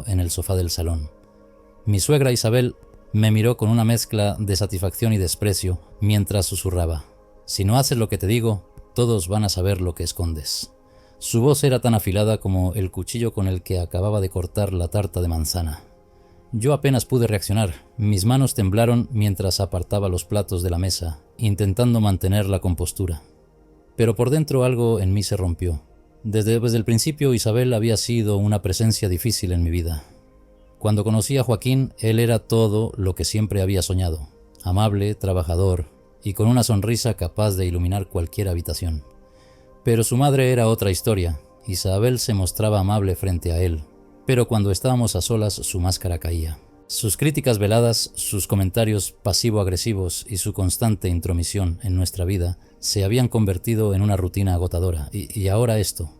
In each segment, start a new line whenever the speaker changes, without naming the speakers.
en el sofá del salón. Mi suegra Isabel me miró con una mezcla de satisfacción y desprecio mientras susurraba: «Si no haces lo que te digo, todos van a saber lo que escondes». Su voz era tan afilada como el cuchillo con el que acababa de cortar la tarta de manzana. Yo apenas pude reaccionar. Mis manos temblaron mientras apartaba los platos de la mesa, intentando mantener la compostura. Pero por dentro algo en mí se rompió. Desde el principio Isabel había sido una presencia difícil en mi vida. Cuando conocí a Joaquín, él era todo lo que siempre había soñado: amable, trabajador y con una sonrisa capaz de iluminar cualquier habitación. Pero su madre era otra historia. Isabel se mostraba amable frente a él, pero cuando estábamos a solas su máscara caía. Sus críticas veladas, sus comentarios pasivo-agresivos y su constante intromisión en nuestra vida se habían convertido en una rutina agotadora. Y ahora esto.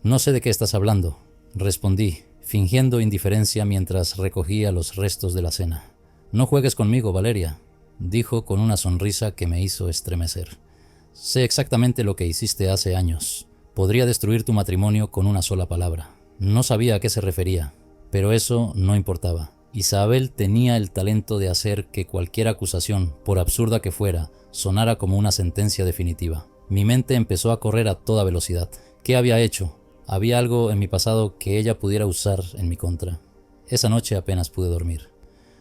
«No sé de qué estás hablando», respondí, fingiendo indiferencia mientras recogía los restos de la cena. «No juegues conmigo, Valeria», dijo con una sonrisa que me hizo estremecer. «Sé exactamente lo que hiciste hace años. Podría destruir tu matrimonio con una sola palabra». No sabía a qué se refería, pero eso no importaba. Isabel tenía el talento de hacer que cualquier acusación, por absurda que fuera, sonara como una sentencia definitiva. Mi mente empezó a correr a toda velocidad. ¿Qué había hecho? Había algo en mi pasado que ella pudiera usar en mi contra. Esa noche apenas pude dormir.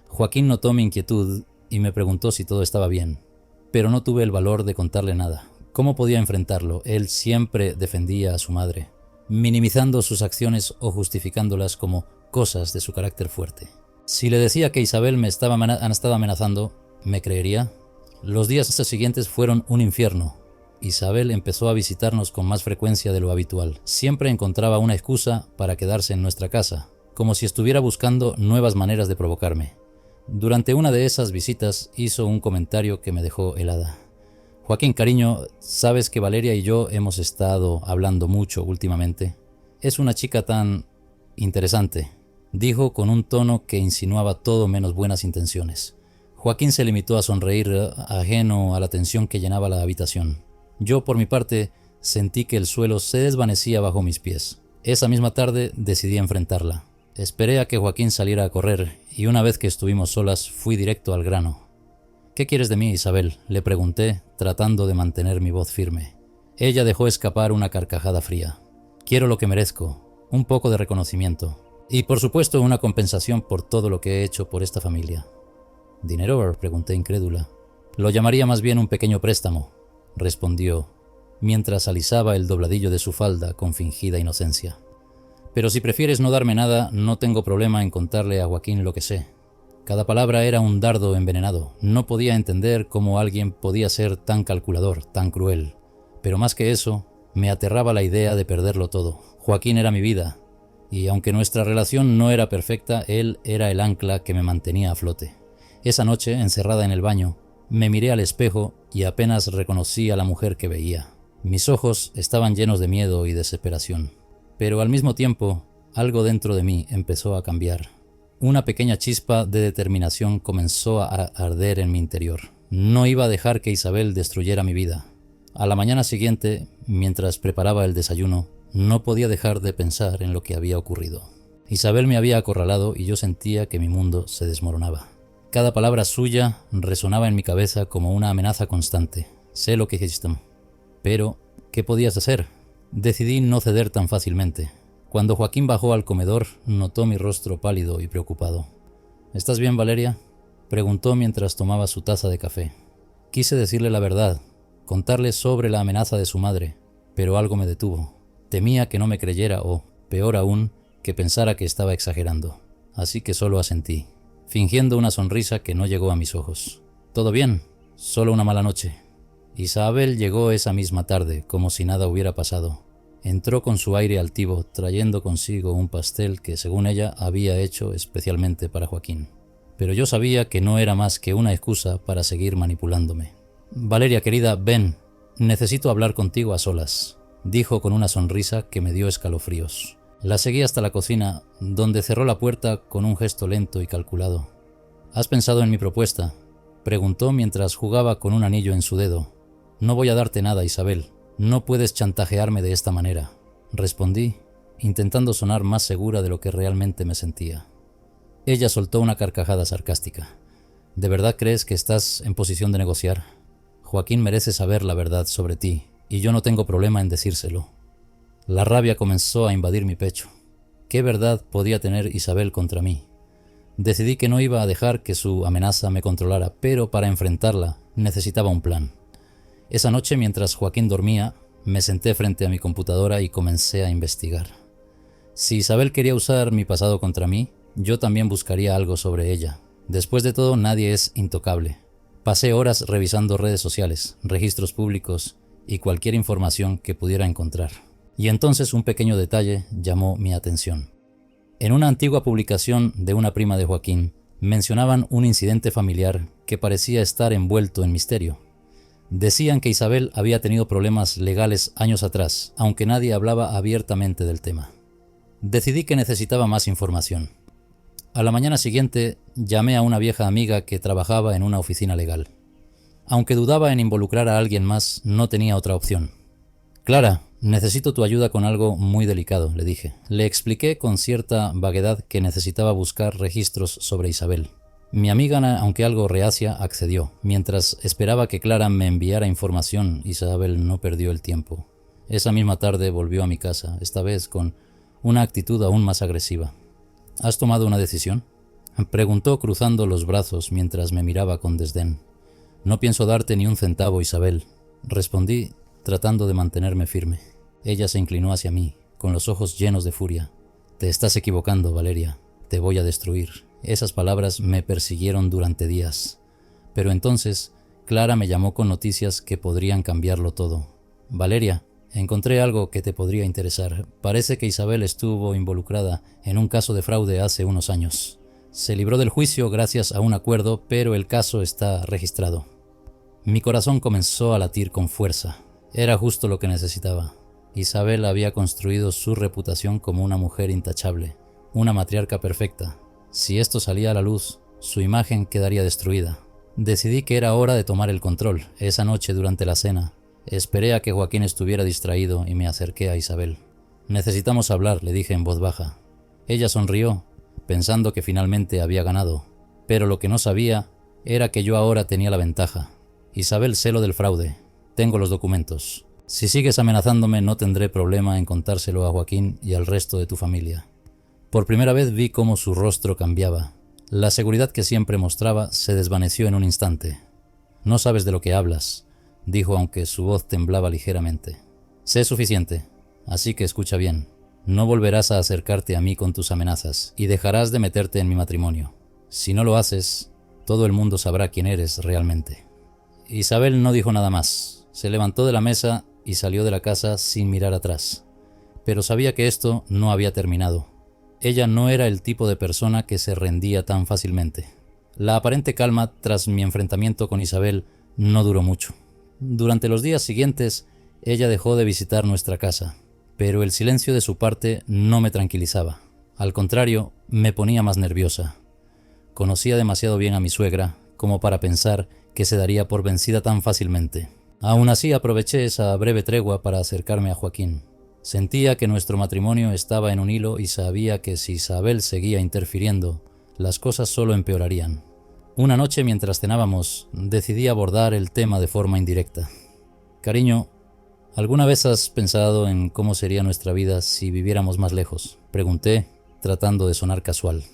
Joaquín notó mi inquietud y me preguntó si todo estaba bien, pero no tuve el valor de contarle nada. ¿Cómo podía enfrentarlo? Él siempre defendía a su madre, minimizando sus acciones o justificándolas como cosas de su carácter fuerte. Si le decía que Isabel me estaba amenazando, ¿me creería? Los días siguientes fueron un infierno. Isabel empezó a visitarnos con más frecuencia de lo habitual. Siempre encontraba una excusa para quedarse en nuestra casa, como si estuviera buscando nuevas maneras de provocarme. Durante una de esas visitas hizo un comentario que me dejó helada. «Joaquín, cariño, ¿sabes que Valeria y yo hemos estado hablando mucho últimamente? Es una chica tan interesante», dijo con un tono que insinuaba todo menos buenas intenciones. Joaquín se limitó a sonreír, ajeno a la tensión que llenaba la habitación. Yo, por mi parte, sentí que el suelo se desvanecía bajo mis pies. Esa misma tarde decidí enfrentarla. Esperé a que Joaquín saliera a correr y una vez que estuvimos solas fui directo al grano. «¿Qué quieres de mí, Isabel?», le pregunté, tratando de mantener mi voz firme. Ella dejó escapar una carcajada fría. «Quiero lo que merezco, un poco de reconocimiento. Y por supuesto una compensación por todo lo que he hecho por esta familia». «¿Dinero?», pregunté incrédula. «Lo llamaría más bien un pequeño préstamo», respondió, mientras alisaba el dobladillo de su falda con fingida inocencia. «Pero si prefieres no darme nada, no tengo problema en contarle a Joaquín lo que sé». Cada palabra era un dardo envenenado. No podía entender cómo alguien podía ser tan calculador, tan cruel. Pero más que eso, me aterraba la idea de perderlo todo. Joaquín era mi vida, y aunque nuestra relación no era perfecta, él era el ancla que me mantenía a flote. Esa noche, encerrada en el baño, me miré al espejo y apenas reconocí a la mujer que veía. Mis ojos estaban llenos de miedo y desesperación. Pero al mismo tiempo, algo dentro de mí empezó a cambiar. Una pequeña chispa de determinación comenzó a arder en mi interior. No iba a dejar que Isabel destruyera mi vida. A la mañana siguiente, mientras preparaba el desayuno, no podía dejar de pensar en lo que había ocurrido. Isabel me había acorralado y yo sentía que mi mundo se desmoronaba. Cada palabra suya resonaba en mi cabeza como una amenaza constante. «Sé lo que hiciste». Pero, ¿qué podías hacer? Decidí no ceder tan fácilmente. Cuando Joaquín bajó al comedor, notó mi rostro pálido y preocupado. «¿Estás bien, Valeria?», preguntó mientras tomaba su taza de café. Quise decirle la verdad, contarle sobre la amenaza de su madre, pero algo me detuvo. Temía que no me creyera o, peor aún, que pensara que estaba exagerando. Así que solo asentí, fingiendo una sonrisa que no llegó a mis ojos. «¿Todo bien? Solo una mala noche». Isabel llegó esa misma tarde, como si nada hubiera pasado. Entró con su aire altivo, trayendo consigo un pastel que, según ella, había hecho especialmente para Joaquín. Pero yo sabía que no era más que una excusa para seguir manipulándome. «Valeria, querida, ven. Necesito hablar contigo a solas», dijo con una sonrisa que me dio escalofríos. La seguí hasta la cocina, donde cerró la puerta con un gesto lento y calculado. «¿Has pensado en mi propuesta?», preguntó mientras jugaba con un anillo en su dedo. «No voy a darte nada, Isabel. No puedes chantajearme de esta manera», respondí, intentando sonar más segura de lo que realmente me sentía. Ella soltó una carcajada sarcástica. ¿De verdad crees que estás en posición de negociar? Joaquín merece saber la verdad sobre ti, y yo no tengo problema en decírselo. La rabia comenzó a invadir mi pecho. ¿Qué verdad podía tener Isabel contra mí? Decidí que no iba a dejar que su amenaza me controlara, pero para enfrentarla necesitaba un plan. Esa noche, mientras Joaquín dormía, me senté frente a mi computadora y comencé a investigar. Si Isabel quería usar mi pasado contra mí, yo también buscaría algo sobre ella. Después de todo, nadie es intocable. Pasé horas revisando redes sociales, registros públicos y cualquier información que pudiera encontrar. Y entonces un pequeño detalle llamó mi atención. En una antigua publicación de una prima de Joaquín, mencionaban un incidente familiar que parecía estar envuelto en misterio. Decían que Isabel había tenido problemas legales años atrás, aunque nadie hablaba abiertamente del tema. Decidí que necesitaba más información. A la mañana siguiente llamé a una vieja amiga que trabajaba en una oficina legal. Aunque dudaba en involucrar a alguien más, no tenía otra opción. Clara, necesito tu ayuda con algo muy delicado, le dije. Le expliqué con cierta vaguedad que necesitaba buscar registros sobre Isabel. Mi amiga, aunque algo reacia, accedió. Mientras esperaba que Clara me enviara información, Isabel no perdió el tiempo. Esa misma tarde volvió a mi casa, esta vez con una actitud aún más agresiva. ¿Has tomado una decisión?, preguntó cruzando los brazos mientras me miraba con desdén. No pienso darte ni un centavo, Isabel, respondí tratando de mantenerme firme. Ella se inclinó hacia mí, con los ojos llenos de furia. Te estás equivocando, Valeria. Te voy a destruir. Esas palabras me persiguieron durante días. Pero entonces, Clara me llamó con noticias que podrían cambiarlo todo. Valeria, encontré algo que te podría interesar. Parece que Isabel estuvo involucrada en un caso de fraude hace unos años. Se libró del juicio gracias a un acuerdo, pero el caso está registrado. Mi corazón comenzó a latir con fuerza. Era justo lo que necesitaba. Isabel había construido su reputación como una mujer intachable, una matriarca perfecta. Si esto salía a la luz, su imagen quedaría destruida. Decidí que era hora de tomar el control. Esa noche durante la cena, esperé a que Joaquín estuviera distraído y me acerqué a Isabel. Necesitamos hablar, le dije en voz baja. Ella sonrió, pensando que finalmente había ganado, pero lo que no sabía era que yo ahora tenía la ventaja. Isabel, sé lo del fraude. Tengo los documentos. Si sigues amenazándome, no tendré problema en contárselo a Joaquín y al resto de tu familia. Por primera vez vi cómo su rostro cambiaba. La seguridad que siempre mostraba se desvaneció en un instante. No sabes de lo que hablas, dijo aunque su voz temblaba ligeramente. Sé suficiente, así que escucha bien. No volverás a acercarte a mí con tus amenazas y dejarás de meterte en mi matrimonio. Si no lo haces, todo el mundo sabrá quién eres realmente. Isabel no dijo nada más. Se levantó de la mesa y salió de la casa sin mirar atrás. Pero sabía que esto no había terminado. Ella no era el tipo de persona que se rendía tan fácilmente. La aparente calma tras mi enfrentamiento con Isabel no duró mucho. Durante los días siguientes, ella dejó de visitar nuestra casa, pero el silencio de su parte no me tranquilizaba. Al contrario, me ponía más nerviosa. Conocía demasiado bien a mi suegra como para pensar que se daría por vencida tan fácilmente. Aún así, aproveché esa breve tregua para acercarme a Joaquín. Sentía que nuestro matrimonio estaba en un hilo y sabía que si Isabel seguía interfiriendo, las cosas solo empeorarían. Una noche mientras cenábamos, decidí abordar el tema de forma indirecta. Cariño, ¿alguna vez has pensado en cómo sería nuestra vida si viviéramos más lejos?, pregunté, tratando de sonar casual.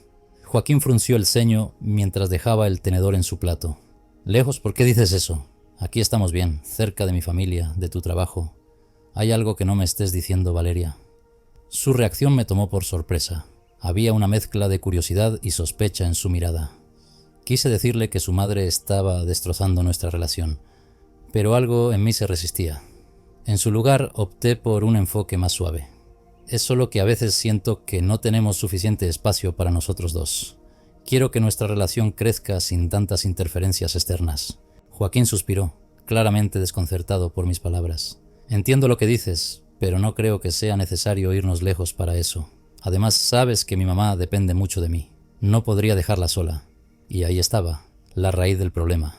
Joaquín frunció el ceño mientras dejaba el tenedor en su plato. ¿Lejos? ¿Por qué dices eso? Aquí estamos bien, cerca de mi familia, de tu trabajo. ¿Hay algo que no me estés diciendo, Valeria? Su reacción me tomó por sorpresa. Había una mezcla de curiosidad y sospecha en su mirada. Quise decirle que su madre estaba destrozando nuestra relación, pero algo en mí se resistía. En su lugar, opté por un enfoque más suave. Es solo que a veces siento que no tenemos suficiente espacio para nosotros dos. Quiero que nuestra relación crezca sin tantas interferencias externas. Joaquín suspiró, claramente desconcertado por mis palabras. Entiendo lo que dices, pero no creo que sea necesario irnos lejos para eso. Además, sabes que mi mamá depende mucho de mí. No podría dejarla sola. Y ahí estaba, la raíz del problema.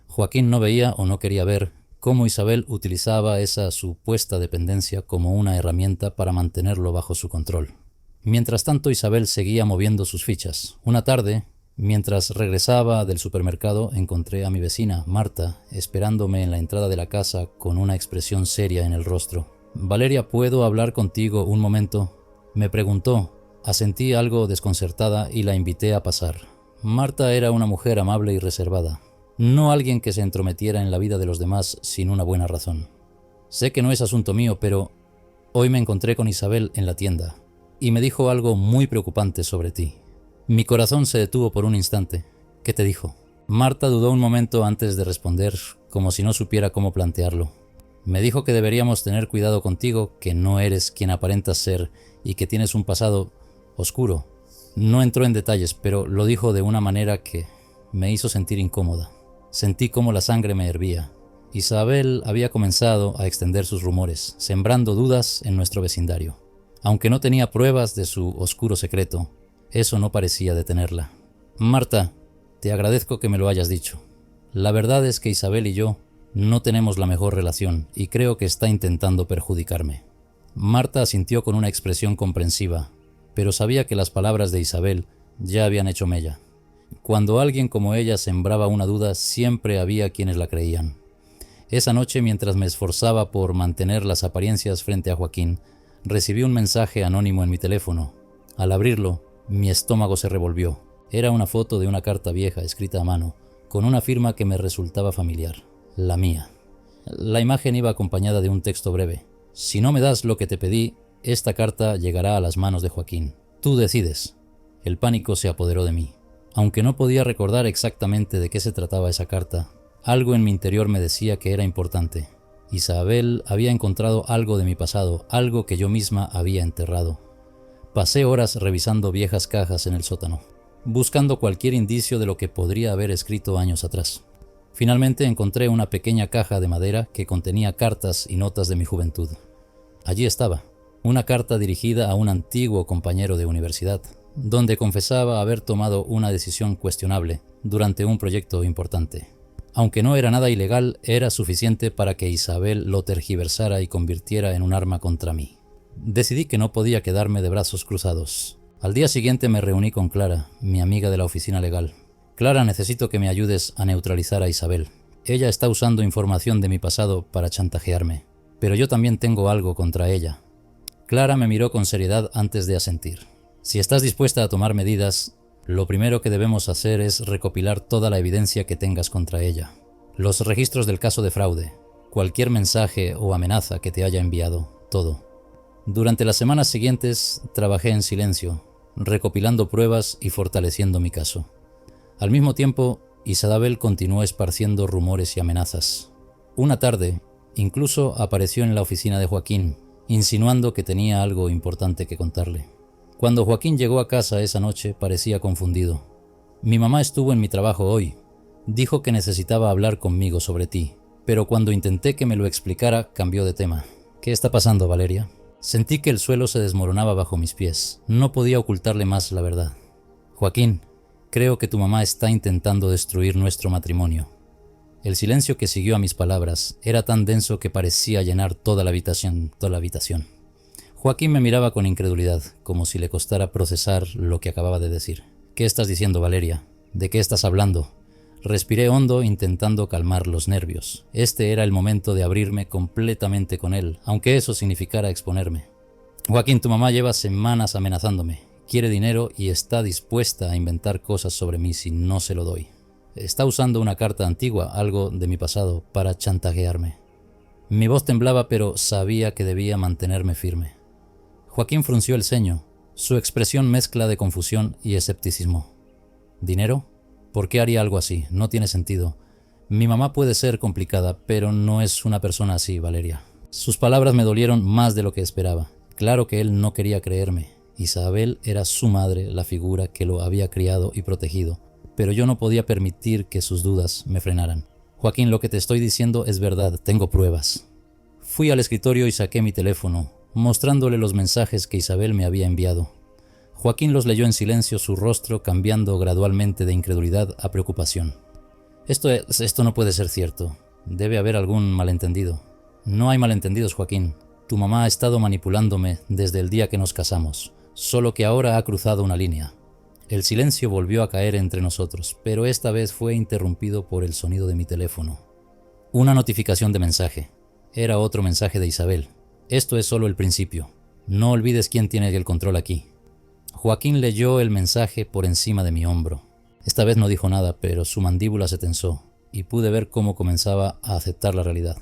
Joaquín no veía o no quería ver cómo Isabel utilizaba esa supuesta dependencia como una herramienta para mantenerlo bajo su control. Mientras tanto, Isabel seguía moviendo sus fichas. Una tarde, mientras regresaba del supermercado, encontré a mi vecina, Marta, esperándome en la entrada de la casa con una expresión seria en el rostro. «Valeria, ¿puedo hablar contigo un momento?», me preguntó. Asentí algo desconcertada y la invité a pasar. Marta era una mujer amable y reservada, no alguien que se entrometiera en la vida de los demás sin una buena razón. «Sé que no es asunto mío, pero hoy me encontré con Isabel en la tienda y me dijo algo muy preocupante sobre ti». Mi corazón se detuvo por un instante. «¿Qué te dijo?». Marta dudó un momento antes de responder, como si no supiera cómo plantearlo. «Me dijo que deberíamos tener cuidado contigo, que no eres quien aparentas ser y que tienes un pasado oscuro». No entró en detalles, pero lo dijo de una manera que me hizo sentir incómoda. Sentí cómo la sangre me hervía. Isabel había comenzado a extender sus rumores, sembrando dudas en nuestro vecindario. Aunque no tenía pruebas de su oscuro secreto, eso no parecía detenerla. «Marta, te agradezco que me lo hayas dicho. La verdad es que Isabel y yo no tenemos la mejor relación y creo que está intentando perjudicarme». Marta asintió con una expresión comprensiva, pero sabía que las palabras de Isabel ya habían hecho mella. Cuando alguien como ella sembraba una duda, siempre había quienes la creían. Esa noche, mientras me esforzaba por mantener las apariencias frente a Joaquín, recibí un mensaje anónimo en mi teléfono. Al abrirlo, mi estómago se revolvió. Era una foto de una carta vieja escrita a mano, con una firma que me resultaba familiar, la mía. La imagen iba acompañada de un texto breve. «Si no me das lo que te pedí, esta carta llegará a las manos de Joaquín. Tú decides». El pánico se apoderó de mí. Aunque no podía recordar exactamente de qué se trataba esa carta, algo en mi interior me decía que era importante. Isabel había encontrado algo de mi pasado, algo que yo misma había enterrado. Pasé horas revisando viejas cajas en el sótano, buscando cualquier indicio de lo que podría haber escrito años atrás. Finalmente encontré una pequeña caja de madera que contenía cartas y notas de mi juventud. Allí estaba, una carta dirigida a un antiguo compañero de universidad, donde confesaba haber tomado una decisión cuestionable durante un proyecto importante. Aunque no era nada ilegal, era suficiente para que Isabel lo tergiversara y convirtiera en un arma contra mí. Decidí que no podía quedarme de brazos cruzados. Al día siguiente me reuní con Clara, mi amiga de la oficina legal. «Clara, necesito que me ayudes a neutralizar a Isabel. Ella está usando información de mi pasado para chantajearme, pero yo también tengo algo contra ella». Clara me miró con seriedad antes de asentir. «Si estás dispuesta a tomar medidas, lo primero que debemos hacer es recopilar toda la evidencia que tengas contra ella. Los registros del caso de fraude, cualquier mensaje o amenaza que te haya enviado, todo». Durante las semanas siguientes trabajé en silencio, recopilando pruebas y fortaleciendo mi caso. Al mismo tiempo, Isabel continuó esparciendo rumores y amenazas. Una tarde, incluso apareció en la oficina de Joaquín, insinuando que tenía algo importante que contarle. Cuando Joaquín llegó a casa esa noche, parecía confundido. «Mi mamá estuvo en mi trabajo hoy. Dijo que necesitaba hablar conmigo sobre ti, pero cuando intenté que me lo explicara, cambió de tema». «¿Qué está pasando, Valeria?». Sentí que el suelo se desmoronaba bajo mis pies. No podía ocultarle más la verdad. «Joaquín, creo que tu mamá está intentando destruir nuestro matrimonio». El silencio que siguió a mis palabras era tan denso que parecía llenar toda la habitación. Joaquín me miraba con incredulidad, como si le costara procesar lo que acababa de decir. «¿Qué estás diciendo, Valeria? ¿De qué estás hablando?». Respiré hondo intentando calmar los nervios. Este era el momento de abrirme completamente con él, aunque eso significara exponerme. «Joaquín, tu mamá lleva semanas amenazándome. Quiere dinero y está dispuesta a inventar cosas sobre mí si no se lo doy. Está usando una carta antigua, algo de mi pasado, para chantajearme». Mi voz temblaba, pero sabía que debía mantenerme firme. Joaquín frunció el ceño, su expresión mezcla de confusión y escepticismo. «¿Dinero? ¿Por qué haría algo así? No tiene sentido. Mi mamá puede ser complicada, pero no es una persona así, Valeria». Sus palabras me dolieron más de lo que esperaba. Claro que él no quería creerme. Isabel era su madre, la figura que lo había criado y protegido, pero yo no podía permitir que sus dudas me frenaran. «Joaquín, lo que te estoy diciendo es verdad, tengo pruebas». Fui al escritorio y saqué mi teléfono, mostrándole los mensajes que Isabel me había enviado. Joaquín los leyó en silencio, su rostro cambiando gradualmente de incredulidad a preocupación. Esto no puede ser cierto. Debe haber algún malentendido. No hay malentendidos, Joaquín. Tu mamá ha estado manipulándome desde el día que nos casamos, solo que ahora ha cruzado una línea. El silencio volvió a caer entre nosotros, pero esta vez fue interrumpido por el sonido de mi teléfono. Una notificación de mensaje. Era otro mensaje de Isabel. Esto es solo el principio. No olvides quién tiene el control aquí. Joaquín leyó el mensaje por encima de mi hombro. Esta vez no dijo nada, pero su mandíbula se tensó y pude ver cómo comenzaba a aceptar la realidad.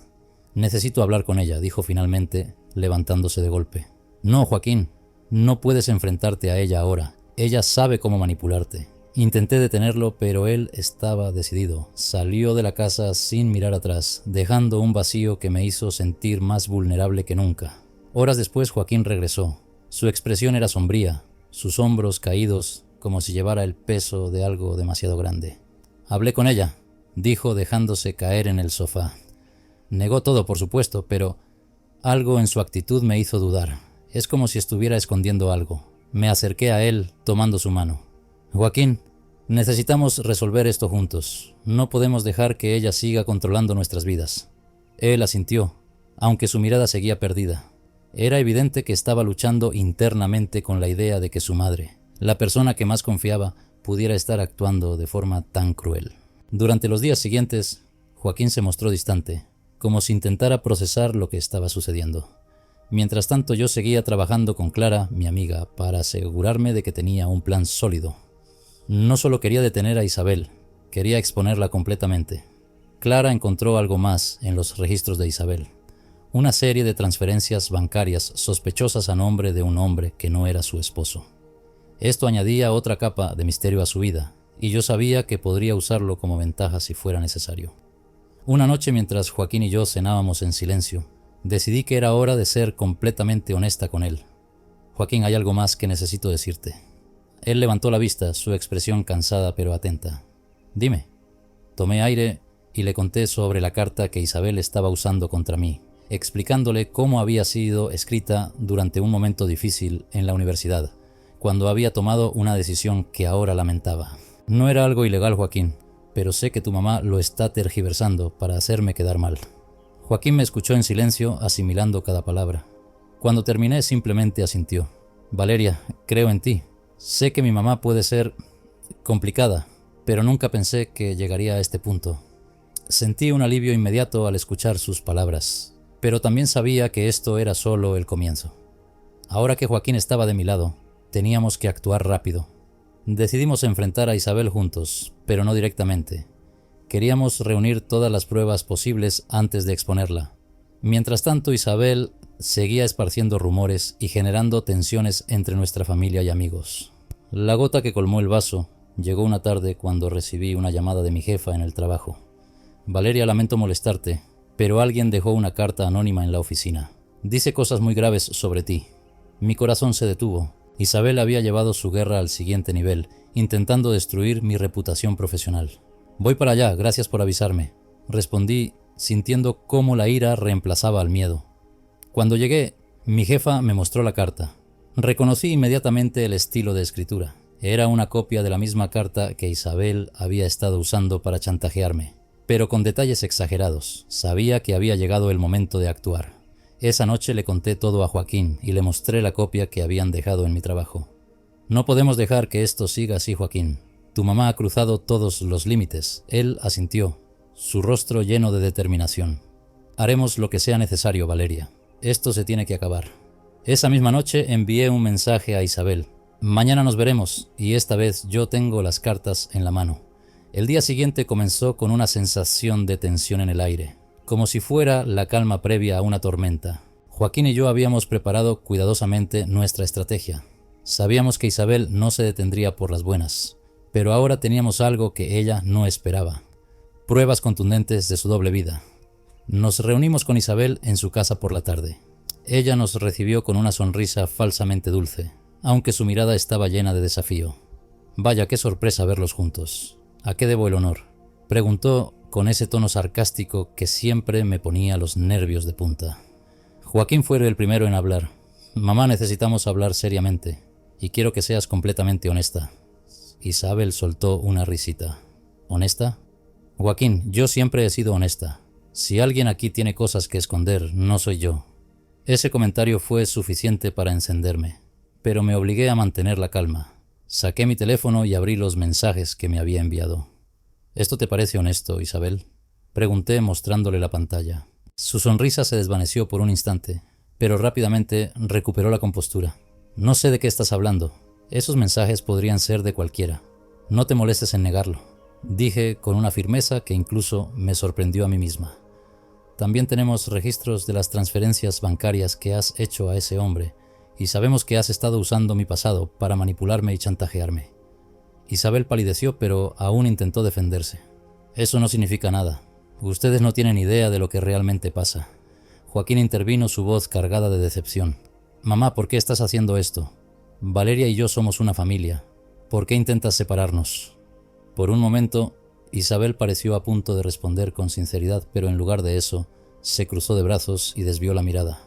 Necesito hablar con ella, dijo finalmente, levantándose de golpe. No, Joaquín, no puedes enfrentarte a ella ahora. Ella sabe cómo manipularte. Intenté detenerlo, pero él estaba decidido. Salió de la casa sin mirar atrás, dejando un vacío que me hizo sentir más vulnerable que nunca. Horas después Joaquín regresó. Su expresión era sombría, sus hombros caídos como si llevara el peso de algo demasiado grande. Hablé con ella, dijo dejándose caer en el sofá. Negó todo, por supuesto, pero algo en su actitud me hizo dudar. Es como si estuviera escondiendo algo. Me acerqué a él tomando su mano. Joaquín, necesitamos resolver esto juntos. No podemos dejar que ella siga controlando nuestras vidas. Él asintió, aunque su mirada seguía perdida. Era evidente que estaba luchando internamente con la idea de que su madre, la persona que más confiaba, pudiera estar actuando de forma tan cruel. Durante los días siguientes, Joaquín se mostró distante, como si intentara procesar lo que estaba sucediendo. Mientras tanto, yo seguía trabajando con Clara, mi amiga, para asegurarme de que tenía un plan sólido. No solo quería detener a Isabel, quería exponerla completamente. Clara encontró algo más en los registros de Isabel. Una serie de transferencias bancarias sospechosas a nombre de un hombre que no era su esposo. Esto añadía otra capa de misterio a su vida, y yo sabía que podría usarlo como ventaja si fuera necesario. Una noche, mientras Joaquín y yo cenábamos en silencio, decidí que era hora de ser completamente honesta con él. Joaquín, hay algo más que necesito decirte. Él levantó la vista, su expresión cansada pero atenta. Dime. Tomé aire y le conté sobre la carta que Isabel estaba usando contra mí, explicándole cómo había sido escrita durante un momento difícil en la universidad, cuando había tomado una decisión que ahora lamentaba. No era algo ilegal, Joaquín, pero sé que tu mamá lo está tergiversando para hacerme quedar mal. Joaquín me escuchó en silencio, asimilando cada palabra. Cuando terminé, simplemente asintió. Valeria, creo en ti. Sé que mi mamá puede ser complicada, pero nunca pensé que llegaría a este punto. Sentí un alivio inmediato al escuchar sus palabras, pero también sabía que esto era solo el comienzo. Ahora que Joaquín estaba de mi lado, teníamos que actuar rápido. Decidimos enfrentar a Isabel juntos, pero no directamente. Queríamos reunir todas las pruebas posibles antes de exponerla. Mientras tanto, Isabel seguía esparciendo rumores y generando tensiones entre nuestra familia y amigos. La gota que colmó el vaso llegó una tarde cuando recibí una llamada de mi jefa en el trabajo. Valeria, lamento molestarte, pero alguien dejó una carta anónima en la oficina. Dice cosas muy graves sobre ti. Mi corazón se detuvo. Isabel había llevado su guerra al siguiente nivel, intentando destruir mi reputación profesional. Voy para allá, gracias por avisarme, respondí, sintiendo cómo la ira reemplazaba al miedo. Cuando llegué, mi jefa me mostró la carta. Reconocí inmediatamente el estilo de escritura. Era una copia de la misma carta que Isabel había estado usando para chantajearme, pero con detalles exagerados. Sabía que había llegado el momento de actuar. Esa noche le conté todo a Joaquín y le mostré la copia que habían dejado en mi trabajo. No podemos dejar que esto siga así, Joaquín. Tu mamá ha cruzado todos los límites. Él asintió, su rostro lleno de determinación. Haremos lo que sea necesario, Valeria. Esto se tiene que acabar. Esa misma noche envié un mensaje a Isabel. Mañana nos veremos, y esta vez yo tengo las cartas en la mano. El día siguiente comenzó con una sensación de tensión en el aire, como si fuera la calma previa a una tormenta. Joaquín y yo habíamos preparado cuidadosamente nuestra estrategia. Sabíamos que Isabel no se detendría por las buenas, pero ahora teníamos algo que ella no esperaba. Pruebas contundentes de su doble vida. Nos reunimos con Isabel en su casa por la tarde. Ella nos recibió con una sonrisa falsamente dulce, aunque su mirada estaba llena de desafío. Vaya, qué sorpresa verlos juntos. ¿A qué debo el honor?, preguntó con ese tono sarcástico que siempre me ponía los nervios de punta. Joaquín fue el primero en hablar. Mamá, necesitamos hablar seriamente, y quiero que seas completamente honesta. Isabel soltó una risita. ¿Honesta? Joaquín, yo siempre he sido honesta. Si alguien aquí tiene cosas que esconder, no soy yo. Ese comentario fue suficiente para encenderme, pero me obligué a mantener la calma. Saqué mi teléfono y abrí los mensajes que me había enviado. ¿Esto te parece honesto, Isabel?, pregunté mostrándole la pantalla. Su sonrisa se desvaneció por un instante, pero rápidamente recuperó la compostura. No sé de qué estás hablando. Esos mensajes podrían ser de cualquiera. No te molestes en negarlo, dije con una firmeza que incluso me sorprendió a mí misma. También tenemos registros de las transferencias bancarias que has hecho a ese hombre y sabemos que has estado usando mi pasado para manipularme y chantajearme. Isabel palideció, pero aún intentó defenderse. Eso no significa nada. Ustedes no tienen idea de lo que realmente pasa. Joaquín intervino, su voz cargada de decepción. Mamá, ¿por qué estás haciendo esto? Valeria y yo somos una familia. ¿Por qué intentas separarnos? Por un momento, Isabel pareció a punto de responder con sinceridad, pero en lugar de eso, se cruzó de brazos y desvió la mirada.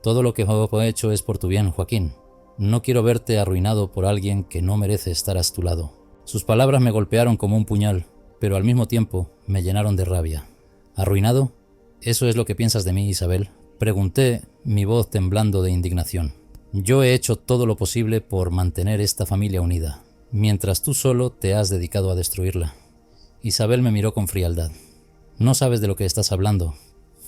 Todo lo que he hecho es por tu bien, Joaquín. No quiero verte arruinado por alguien que no merece estar a tu lado. Sus palabras me golpearon como un puñal, pero al mismo tiempo me llenaron de rabia. ¿Arruinado? ¿Eso es lo que piensas de mí, Isabel?, pregunté, mi voz temblando de indignación. Yo he hecho todo lo posible por mantener esta familia unida, mientras tú solo te has dedicado a destruirla. Isabel me miró con frialdad. No sabes de lo que estás hablando.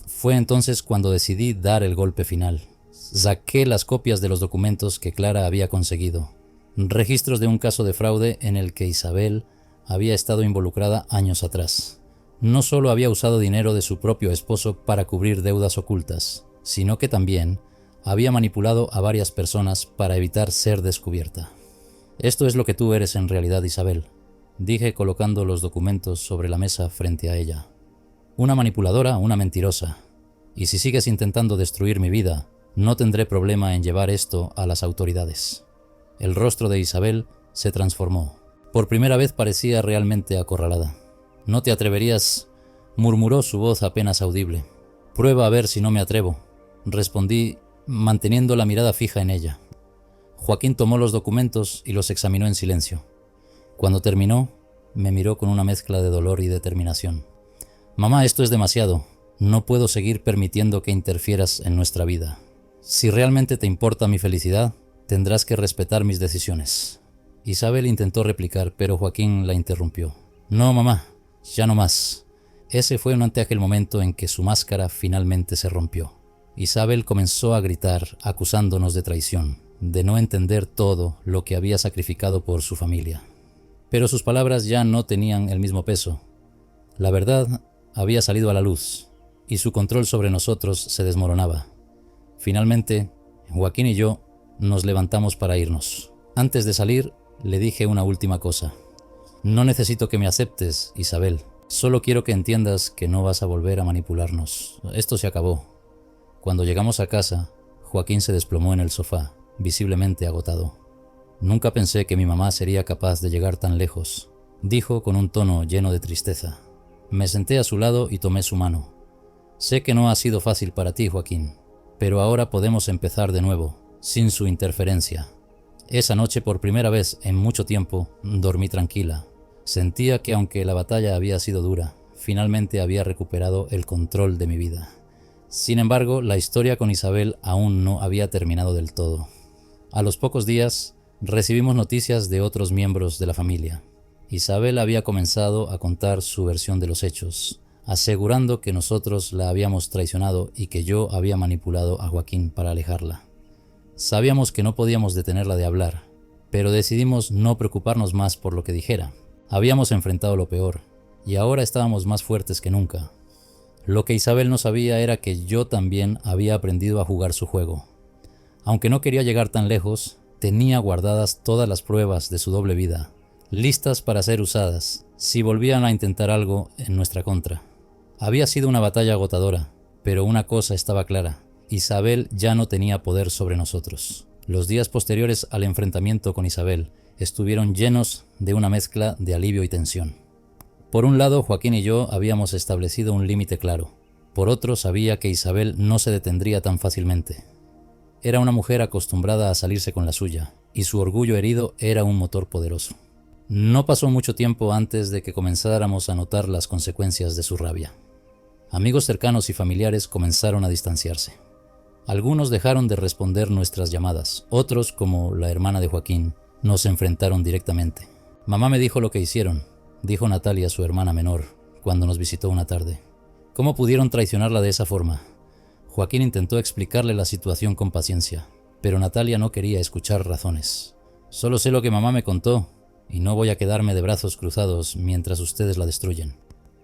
Fue entonces cuando decidí dar el golpe final. Saqué las copias de los documentos que Clara había conseguido, registros de un caso de fraude en el que Isabel había estado involucrada años atrás. No solo había usado dinero de su propio esposo para cubrir deudas ocultas, sino que también había manipulado a varias personas para evitar ser descubierta. Esto es lo que tú eres en realidad, Isabel, dije colocando los documentos sobre la mesa frente a ella. Una manipuladora, una mentirosa. Y si sigues intentando destruir mi vida, no tendré problema en llevar esto a las autoridades. El rostro de Isabel se transformó. Por primera vez parecía realmente acorralada. No te atreverías, murmuró su voz apenas audible. Prueba a ver si no me atrevo, respondí manteniendo la mirada fija en ella. Joaquín tomó los documentos y los examinó en silencio. Cuando terminó, me miró con una mezcla de dolor y determinación. Mamá, esto es demasiado. No puedo seguir permitiendo que interfieras en nuestra vida. Si realmente te importa mi felicidad, tendrás que respetar mis decisiones. Isabel intentó replicar, pero Joaquín la interrumpió. No, mamá, ya no más. Ese fue ante aquel momento en que su máscara finalmente se rompió. Isabel comenzó a gritar, acusándonos de traición, de no entender todo lo que había sacrificado por su familia. Pero sus palabras ya no tenían el mismo peso. La verdad había salido a la luz, y su control sobre nosotros se desmoronaba. Finalmente, Joaquín y yo nos levantamos para irnos. Antes de salir, le dije una última cosa. No necesito que me aceptes, Isabel. Solo quiero que entiendas que no vas a volver a manipularnos. Esto se acabó. Cuando llegamos a casa, Joaquín se desplomó en el sofá, visiblemente agotado. Nunca pensé que mi mamá sería capaz de llegar tan lejos, dijo con un tono lleno de tristeza. Me senté a su lado y tomé su mano. Sé que no ha sido fácil para ti, Joaquín, pero ahora podemos empezar de nuevo, sin su interferencia. Esa noche, por primera vez en mucho tiempo, dormí tranquila. Sentía que aunque la batalla había sido dura, finalmente había recuperado el control de mi vida. Sin embargo, la historia con Isabel aún no había terminado del todo. A los pocos días, recibimos noticias de otros miembros de la familia. Isabel había comenzado a contar su versión de los hechos, asegurando que nosotros la habíamos traicionado y que yo había manipulado a Joaquín para alejarla. Sabíamos que no podíamos detenerla de hablar, pero decidimos no preocuparnos más por lo que dijera. Habíamos enfrentado lo peor, y ahora estábamos más fuertes que nunca. Lo que Isabel no sabía era que yo también había aprendido a jugar su juego. Aunque no quería llegar tan lejos, tenía guardadas todas las pruebas de su doble vida, listas para ser usadas si volvían a intentar algo en nuestra contra. Había sido una batalla agotadora, pero una cosa estaba clara: Isabel ya no tenía poder sobre nosotros. Los días posteriores al enfrentamiento con Isabel estuvieron llenos de una mezcla de alivio y tensión. Por un lado, Joaquín y yo habíamos establecido un límite claro. Por otro, sabía que Isabel no se detendría tan fácilmente. Era una mujer acostumbrada a salirse con la suya, y su orgullo herido era un motor poderoso. No pasó mucho tiempo antes de que comenzáramos a notar las consecuencias de su rabia. Amigos cercanos y familiares comenzaron a distanciarse. Algunos dejaron de responder nuestras llamadas, otros, como la hermana de Joaquín, nos enfrentaron directamente. Mamá me dijo lo que hicieron, dijo Natalia, su hermana menor, cuando nos visitó una tarde. ¿Cómo pudieron traicionarla de esa forma? Joaquín intentó explicarle la situación con paciencia, pero Natalia no quería escuchar razones. Solo sé lo que mamá me contó, y no voy a quedarme de brazos cruzados mientras ustedes la destruyen.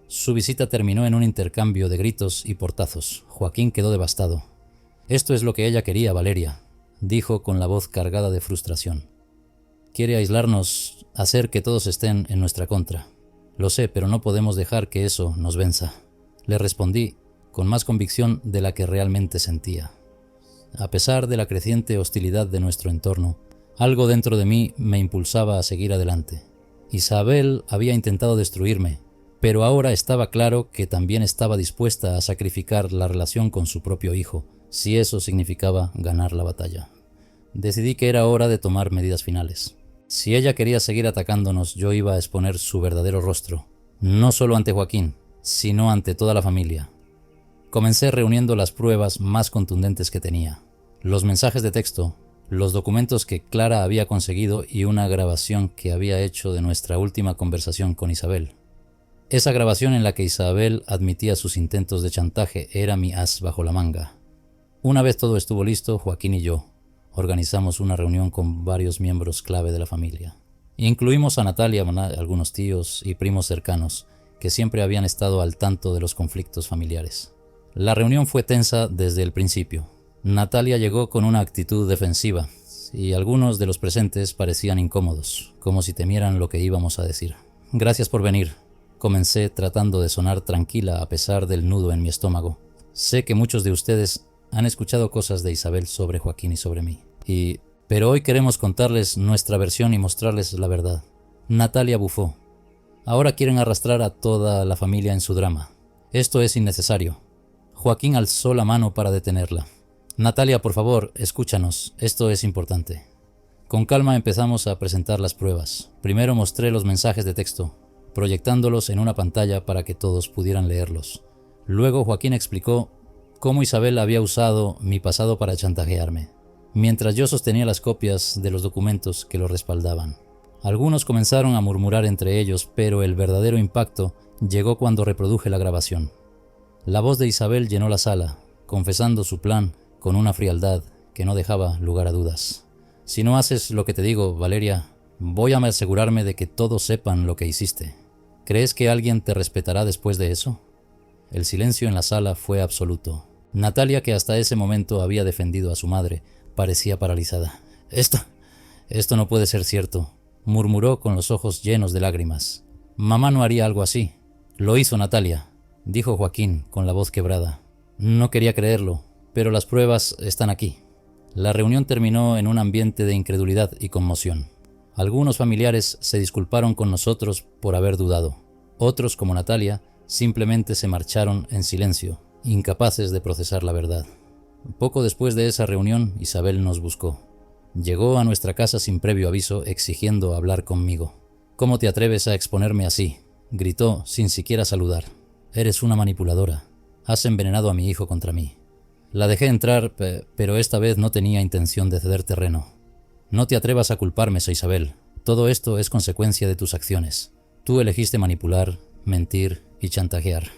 Su visita terminó en un intercambio de gritos y portazos. Joaquín quedó devastado. Esto es lo que ella quería, Valeria, dijo con la voz cargada de frustración. Quiere aislarnos, hacer que todos estén en nuestra contra. Lo sé, pero no podemos dejar que eso nos venza. Le respondí con más convicción de la que realmente sentía. A pesar de la creciente hostilidad de nuestro entorno, algo dentro de mí me impulsaba a seguir adelante. Isabel había intentado destruirme, pero ahora estaba claro que también estaba dispuesta a sacrificar la relación con su propio hijo, si eso significaba ganar la batalla. Decidí que era hora de tomar medidas finales. Si ella quería seguir atacándonos, yo iba a exponer su verdadero rostro, no solo ante Joaquín, sino ante toda la familia. Comencé reuniendo las pruebas más contundentes que tenía, los mensajes de texto, los documentos que Clara había conseguido y una grabación que había hecho de nuestra última conversación con Isabel. Esa grabación en la que Isabel admitía sus intentos de chantaje era mi as bajo la manga. Una vez todo estuvo listo, Joaquín y yo organizamos una reunión con varios miembros clave de la familia. Incluimos a Natalia, algunos tíos y primos cercanos que siempre habían estado al tanto de los conflictos familiares. La reunión fue tensa desde el principio. Natalia llegó con una actitud defensiva y algunos de los presentes parecían incómodos, como si temieran lo que íbamos a decir. Gracias por venir. Comencé tratando de sonar tranquila a pesar del nudo en mi estómago. Sé que muchos de ustedes han escuchado cosas de Isabel sobre Joaquín y sobre mí. Pero hoy queremos contarles nuestra versión y mostrarles la verdad. Natalia bufó. Ahora quieren arrastrar a toda la familia en su drama. Esto es innecesario. Joaquín alzó la mano para detenerla. Natalia, por favor, escúchanos. Esto es importante. Con calma empezamos a presentar las pruebas. Primero mostré los mensajes de texto, proyectándolos en una pantalla para que todos pudieran leerlos. Luego Joaquín explicó cómo Isabel había usado mi pasado para chantajearme, mientras yo sostenía las copias de los documentos que lo respaldaban. Algunos comenzaron a murmurar entre ellos, pero el verdadero impacto llegó cuando reproduje la grabación. La voz de Isabel llenó la sala, confesando su plan con una frialdad que no dejaba lugar a dudas. Si no haces lo que te digo, Valeria, voy a asegurarme de que todos sepan lo que hiciste. ¿Crees que alguien te respetará después de eso? El silencio en la sala fue absoluto. Natalia, que hasta ese momento había defendido a su madre, parecía paralizada. Esto no puede ser cierto, murmuró con los ojos llenos de lágrimas. Mamá no haría algo así. Lo hizo Natalia, dijo Joaquín con la voz quebrada. No quería creerlo, pero las pruebas están aquí. La reunión terminó en un ambiente de incredulidad y conmoción. Algunos familiares se disculparon con nosotros por haber dudado. Otros, como Natalia, simplemente se marcharon en silencio, incapaces de procesar la verdad. Poco después de esa reunión, Isabel nos buscó. Llegó a nuestra casa sin previo aviso, exigiendo hablar conmigo. «¿Cómo te atreves a exponerme así?», gritó sin siquiera saludar. «Eres una manipuladora. Has envenenado a mi hijo contra mí». La dejé entrar, pero esta vez no tenía intención de ceder terreno. «No te atrevas a culparme, Isabel. Todo esto es consecuencia de tus acciones. Tú elegiste manipular, mentir y chantajear».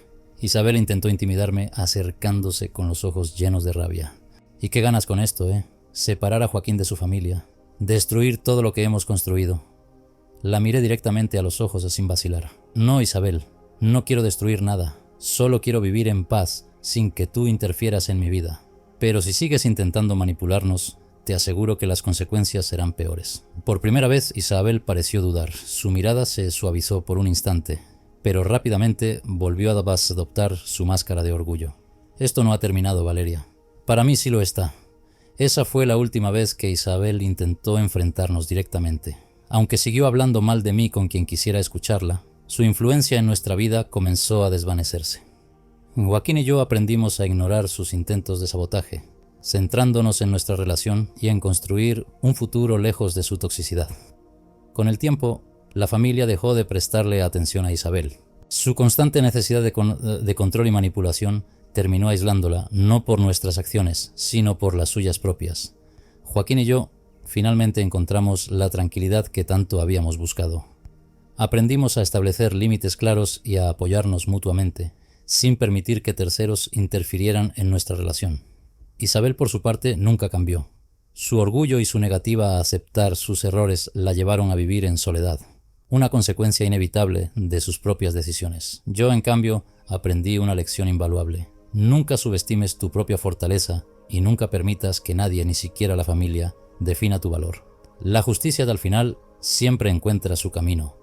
Isabel intentó intimidarme, acercándose con los ojos llenos de rabia. «¿Y qué ganas con esto, Separar a Joaquín de su familia. Destruir todo lo que hemos construido». La miré directamente a los ojos sin vacilar. «No, Isabel. No quiero destruir nada. Solo quiero vivir en paz, sin que tú interfieras en mi vida. Pero si sigues intentando manipularnos, te aseguro que las consecuencias serán peores». Por primera vez, Isabel pareció dudar. Su mirada se suavizó por un instante, pero rápidamente volvió a adoptar su máscara de orgullo. «Esto no ha terminado, Valeria. Para mí sí lo está». Esa fue la última vez que Isabel intentó enfrentarnos directamente. Aunque siguió hablando mal de mí con quien quisiera escucharla, su influencia en nuestra vida comenzó a desvanecerse. Joaquín y yo aprendimos a ignorar sus intentos de sabotaje, centrándonos en nuestra relación y en construir un futuro lejos de su toxicidad. Con el tiempo, la familia dejó de prestarle atención a Isabel. Su constante necesidad de control y manipulación terminó aislándola, no por nuestras acciones, sino por las suyas propias. Joaquín y yo finalmente encontramos la tranquilidad que tanto habíamos buscado. Aprendimos a establecer límites claros y a apoyarnos mutuamente, sin permitir que terceros interfirieran en nuestra relación. Isabel, por su parte, nunca cambió. Su orgullo y su negativa a aceptar sus errores la llevaron a vivir en soledad, una consecuencia inevitable de sus propias decisiones. Yo, en cambio, aprendí una lección invaluable. Nunca subestimes tu propia fortaleza y nunca permitas que nadie, ni siquiera la familia, defina tu valor. La justicia, al final, siempre encuentra su camino.